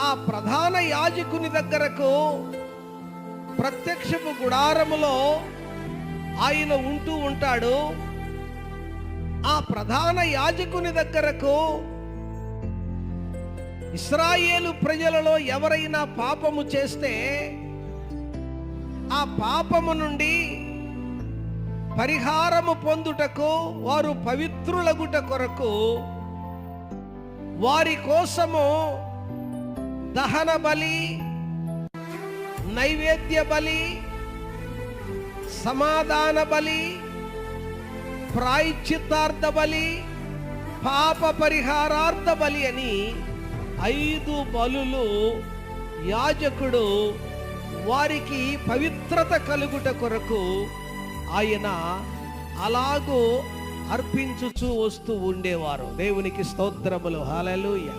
ఆ ప్రధాన యాజకుని దగ్గరకు ప్రత్యక్షపు గుడారములో ఆయన ఉంటూ ఉంటాడు. ఆ ప్రధాన యాజకుని దగ్గరకు ఇశ్రాయేలు ప్రజలలో ఎవరైనా పాపము చేస్తే ఆ పాపము నుండి పరిహారము పొందుటకు, వారు పవిత్రులగుట కొరకు వారి కోసము దహన బలి, నైవేద్య బలి, సమాధాన బలి, ప్రాయశ్చిత్తార్థ బలి, పాప పరిహారార్థ బలి అని 5 బలులు యాజకుడు వారికి పవిత్రత కలుగుట కొరకు ఆయన అలాగూ అర్పించుచూ వస్తూ ఉండేవారు. దేవునికి స్తోత్రములు. హల్లెలూయా.